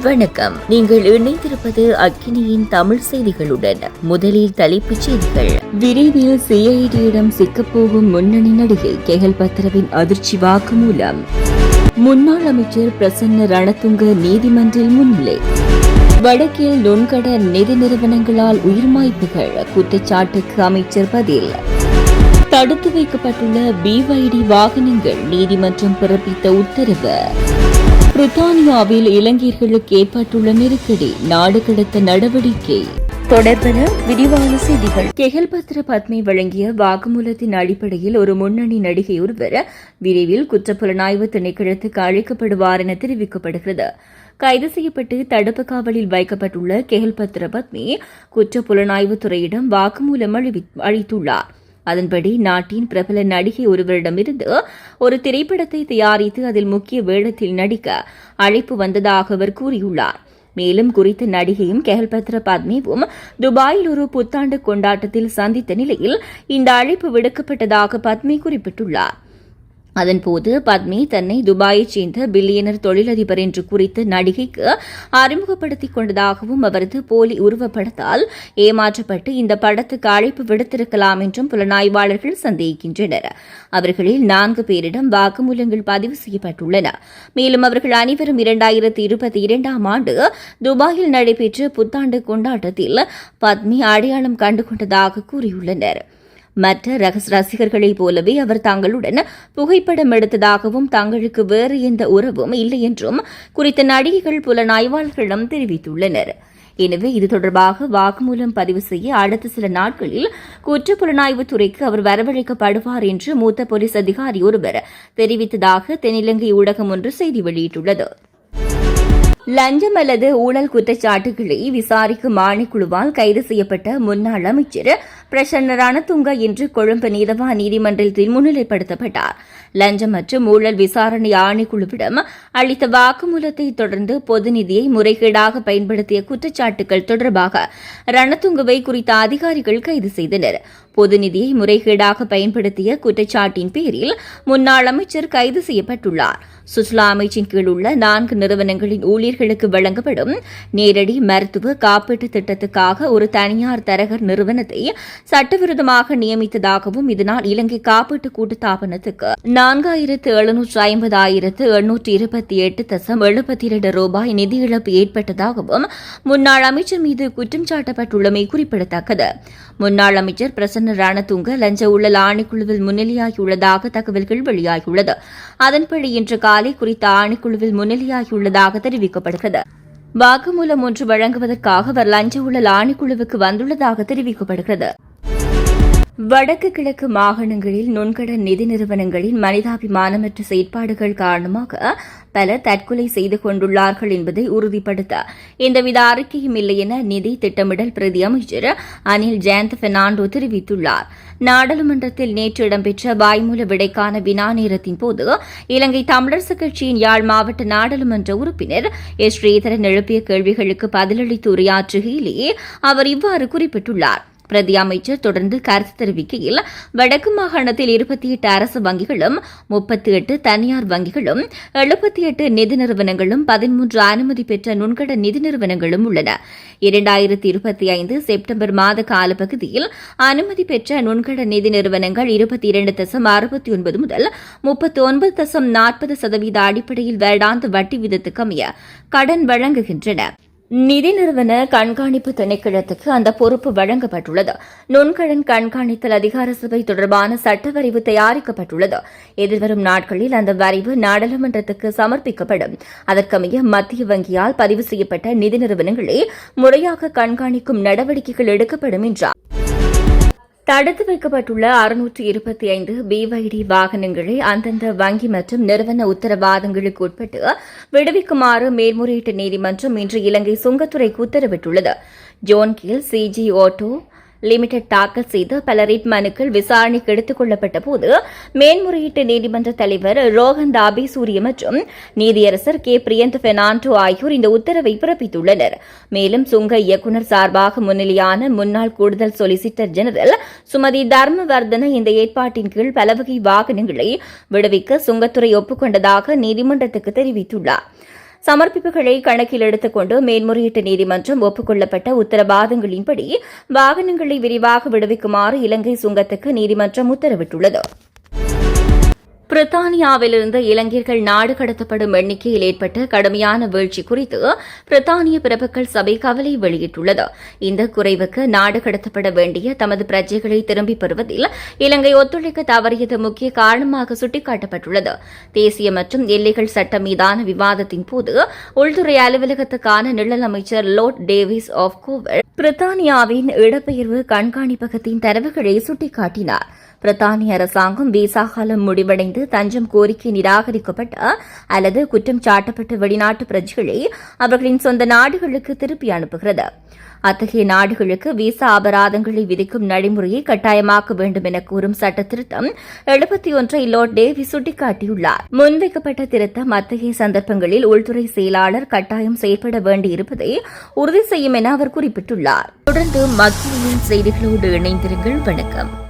வணக்கம். நீங்கள் இணைந்திருப்பது அக்கினியின் தமிழ் செய்திகளுடன். முதலில் தலைப்புச் செய்திகள். விரைவில் சிஐடியிடம் சிக்கப்போகும் முன்னணி நடிகை கெஹல் பத்ரவின் அதிர்ச்சி வாக்குமூலம். முன்னாள் அமைச்சர் பிரசன்ன ரணதுங்க நீதிமன்றில் முன்னிலை. வடக்கில் நுண்கடன் நிதி நிறுவனங்களால் உயிர்மாய்ப்புகள் குற்றச்சாட்டுக்கு அமைச்சர் பதில். தடுத்து வைக்கப்பட்டுள்ள BYD வாகனங்கள் நீதிமன்றம் பிறப்பித்த உத்தரவு. பிரித்தானியாவில் இலங்கையர்களுக்கு ஏற்பட்டுள்ள நெருக்கடி, நாடு கடத்த நடவடிக்கை தொடர்பென விரிவான செய்திகள். கெஹல் பத்ர பத்மி வழங்கிய வாக்குமூலத்தின் அடிப்படையில் ஒரு முன்னணி நடிகை ஒருவர் விரைவில் குற்றப்புலனாய்வு திணைக்களத்துக்கு அழைக்கப்படுவார் என தெரிவிக்கப்படுகிறது. கைது செய்யப்பட்டு தடுப்பு காவலில் வைக்கப்பட்டுள்ள கெஹல் பத்ர பத்மி குற்றப்புலனாய்வு துறையிடம் வாக்குமூலம் அளித்துள்ளார். அதன்படி நாட்டின் பிரபல நடிகை ஒருவரிடமிருந்து ஒரு திரைப்படத்தை தயாரித்து அதில் முக்கிய வேடத்தில் நடிக்க அழைப்பு வந்ததாக அவர் கூறியுள்ளார். மேலும் குறித்த நடிகையும் கெஹல் பத்ர பத்மியும் துபாயில் ஒரு புத்தாண்டு கொண்டாட்டத்தில் சந்தித்த நிலையில் இந்த அழைப்பு விடுக்கப்பட்டதாக பத்மி குறிப்பிட்டுள்ளார். அதன்போது பத்மி தன்னை துபாயைச் சேர்ந்த பில்லியனர் தொழிலதிபர் என்று குறித்த நடிகைக்கு அறிமுகப்படுத்திக் கொண்டதாகவும் அவரது போலி உருவப்படத்தால் ஏமாற்றப்பட்டு இந்த படத்துக்கு அழைப்பு விடுத்திருக்கலாம் என்றும் புலனாய்வாளர்கள் சந்தேகிக்கின்றனர். அவர்களில் 4 பேரிடம் வாக்குமூலங்கள் பதிவு செய்யப்பட்டுள்ளன. மேலும் அவர்கள் அனைவரும் 2022ஆம் ஆண்டு துபாயில் நடைபெற்ற புத்தாண்டு கொண்டாட்டத்தில் பத்மி அடையாளம் கண்டுகொண்டதாக கூறியுள்ளனர். மற்ற ரசிகர்களைப் போலவே அவர் தங்களுடன் புகைப்படம் எடுத்ததாகவும் தங்களுக்கு வேறு எந்த உறவும் இல்லை என்றும் குறித்த நடிகைகள் புலனாய்வாளர்களிடம் தெரிவித்துள்ளனர். எனவே இது தொடர்பாக வாக்குமூலம் பதிவு செய்ய அடுத்த சில நாட்களில் குற்றப்புலனாய்வுத் துறைக்கு அவர் வரவழைக்கப்படுவார் என்று மூத்த போலீஸ் அதிகாரி ஒருவர் தெரிவித்ததாக தென்னிலங்கை ஊடகம் ஒன்று செய்தி வெளியிட்டுள்ளது. லஞ்சம் அல்லது ஊழல் குற்றச்சாட்டுகளை விசாரிக்கும் ஆணைக்குழுவால் கைது செய்யப்பட்ட முன்னாள் அமைச்சர் பிரசன்ன ரணதுங்க இன்று கொழும்பு நீதவான் நீதிமன்றத்தில் முன்னிலைப்படுத்தப்பட்டார். லஞ்சம் மற்றும் ஊழல் விசாரணை ஆணைக்குழுவிடம் அளித்த வாக்குமூலத்தை தொடர்ந்து பொது நிதியை முறைகேடாக பயன்படுத்திய குற்றச்சாட்டுகள் தொடர்பாக ரணதுங்கவை குறித்த அதிகாரிகள் கைது செய்தனர். பொது நிதியை முறைகேடாக பயன்படுத்திய குற்றச்சாட்டின் பேரில் முன்னாள் அமைச்சர் கைது செய்யப்பட்டுள்ளார். சுற்றுலா அமைச்சின் கீழ் உள்ள 4 நிறுவனங்களின் ஊழியர்களுக்கு வழங்கப்படும் நேரடி மருத்துவ காப்பீட்டு திட்டத்துக்காக ஒரு தனியார் தரகர் நிறுவனத்தை சட்டவிரோதமாக நியமித்ததாகவும் இதனால் இலங்கை காப்பீட்டு கூட்டுத்தாபனத்துக்கு 4,70,828.72 ரூபாய் நிதி இழப்பு ஏற்பட்டதாகவும் முன்னாள் அமைச்சர் மீது குற்றம் சாட்டப்பட்டுள்ளமை குறிப்பிடத்தக்கது. முன்னாள் அமைச்சர் பிரசன்ன ரணதுங்க லஞ்ச ஊழல் ஆணைக்குழுவில் முன்னிலையாகியுள்ளதாக தகவல்கள் வெளியாகியுள்ளது. அதன்படி இன்று காலை குறித்த ஆணைக்குழுவில் முன்னிலையாகியுள்ளதாக தெரிவிக்கப்படுகிறது. வாக்குமூலம் ஒன்று வழங்குவதற்காக அவர் லஞ்ச ஊழல் ஆணைக்குழுவுக்கு வந்துள்ளதாக தெரிவிக்கப்படுகிறது. வடக்கு கிழக்கு மாகாணங்களில் நுண்கடன் நிதி நிறுவனங்களின் மனிதாபிமானமற்ற செயற்பாடுகள் காரணமாக பலர் தற்கொலை செய்து கொண்டுள்ளார்கள் என்பதை உறுதிப்படுத்த எந்தவித அறிக்கையும் இல்லை என நிதி திட்டமிடல் பிரதி அமைச்சர் அனில் ஜெயந்த் பெர்னாண்டோ தெரிவித்துள்ளார். நாடாளுமன்றத்தில் நேற்று இடம்பெற்ற வாய்மூல விடைக்கான வினா நேரத்தின் போது இலங்கை தமிழரசுக் கட்சியின் யாழ் மாவட்ட நாடாளுமன்ற உறுப்பினர் எஸ் ஸ்ரீதரன் எழுப்பிய கேள்விகளுக்கு பதிலளித்து உரையாற்றுகையிலேயே அவர் இவ்வாறு குறிப்பிட்டுள்ளார். பிரதி அமைச்சர் தொடர்ந்து கருத்து தெரிவிக்கையில் வடக்கு மாகாணத்தில் 28 அரசு வங்கிகளும் 38 தனியார் வங்கிகளும் 78 நிதி நிறுவனங்களும் 13 அனுமதி பெற்ற நுண்கடன் நிதி நிறுவனங்களும் உள்ளன. 2025 செப்டம்பர் மாத காலப்பகுதியில் அனுமதி பெற்ற நுண்கடன் நிதி நிறுவனங்கள் 22.69 முதல் 39.40% அடிப்படையில் வருடாந்த வட்டி விதத்துக்கு அமைய கடன் வழங்குகின்றன. நிதி நிறுவன கண்காணிப்பு திணைக்களத்துக்கு அந்த பொறுப்பு வழங்கப்பட்டுள்ளது. நுண்கடன் கண்காணித்தல் அதிகார சபை தொடர்பான சட்ட வரைவு தயாரிக்கப்பட்டுள்ளது. எதிர்வரும் நாட்களில் அந்த வரைவு நாடாளுமன்றத்துக்கு சமர்ப்பிக்கப்படும். அதற்கமைய மத்திய வங்கியால் பதிவு செய்யப்பட்ட நிதி நிறுவனங்களை முறையாக கண்காணிக்கும் நடவடிக்கைகள் எடுக்கப்படும் என்றார். தடுத்து வைக்கப்பட்டுள்ள 625 BYD வாகனங்களை அந்தந்த வங்கி மற்றும் நிறுவன உத்தரவாதங்களுக்கு உட்பட்டு விடுவிக்குமாறு மேல்முறையீட்டு நீதிமன்றம் இன்று இலங்கை சுங்கத்துறைக்கு உத்தரவிட்டுள்ளது. ஜோன் கீழ் CG ஆட்டோ லிமிடெட் தாக்கல் செய்த பல ரிட் மனுக்கள் விசாரணைக்கு எடுத்துக் கொள்ளப்பட்ட போது மேன்முறையீட்டு நீதிமன்ற தலைவர் ரோஹன் தாபி சூரிய மற்றும் நீதியரசர் கே பிரியந்த் பெர்னாண்டோ ஆகியோர் இந்த உத்தரவை பிறப்பித்துள்ளனர். மேலும் சுங்க இயக்குநர் சார்பாக முன்னிலையான முன்னாள் கூடுதல் சொலிசிட்டர் ஜெனரல் சுமதி தர்மவர்தன இந்த ஏற்பாட்டின் கீழ் பல வகை வாகனங்களை விடுவிக்க சுங்கத்துறை ஒப்புக்கொண்டதாக நீதிமன்றத்துக்கு தெரிவித்துள்ளார். சமர்ப்பிப்புகளை கணக்கில் எடுத்துக் கொண்டு மேன்முறையீட்டு நீதிமன்றம் ஒப்புக் உத்தரவாதங்களின்படி வாகனங்களை விரிவாக விடுவிக்குமாறு இலங்கை சுங்கத்துக்கு நீதிமன்றம் உத்தரவிட்டுள்ளது. பிரித்தானியாவிலிருந்து இளைஞர்கள் நாடு கடத்தப்படும் எண்ணிக்கையில் ஏற்பட்ட கடுமையான வீழ்ச்சி குறித்து பிரித்தானிய பிரபுக்கள் சபை கவலை வெளியிட்டுள்ளது. இந்த குறைவுக்கு நாடு கடத்தப்பட வேண்டிய தமது பிரஜைகளை திரும்பிப் பெறுவதில் இலங்கை ஒத்துழைக்க தவறியது முக்கிய காரணமாக சுட்டிக்காட்டப்பட்டுள்ளது. தேசிய மற்றும் எல்லைகள் சட்டம் மீதான விவாதத்தின் போது உள்துறை அலுவலகத்துக்கான நிழல் அமைச்சர் லோர்ட் டேவிஸ் ஆஃப் கோவர் பிரித்தானியாவின் இடப்பெயர்வு கண்காணிப்பகத்தின் தரவுகளை சுட்டிக்காட்டினார். பிரித்தானிய அரசாங்கம் விசா காலம் முடிவடைந்து தஞ்சம் கோரிக்கை நிராகரிக்கப்பட்ட அல்லது குற்றம் சாட்டப்பட்ட வெளிநாட்டு பிரஜைகளை அவர்களின் சொந்த நாடுகளுக்கு திருப்பி அனுப்புகிறது. அத்தகைய நாடுகளுக்கு விசா அபராதங்களை விதிக்கும் நடைமுறையை கட்டாயமாக்க வேண்டும் என கூறும் சட்ட திருத்தம் 71 லோர்ட் டேவிஸ் சுட்டிக்காட்டியுள்ளார். முன்வைக்கப்பட்ட திருத்தம் அத்தகைய சந்தர்ப்பங்களில் உள்துறை செயலாளர் கட்டாயம் செயல்பட வேண்டியிருப்பதை உறுதி செய்யும் என அவர் குறிப்பிட்டுள்ளார். தொடர்ந்து மத்திய செய்திகளோடு இணைந்திருங்கள். வணக்கம்.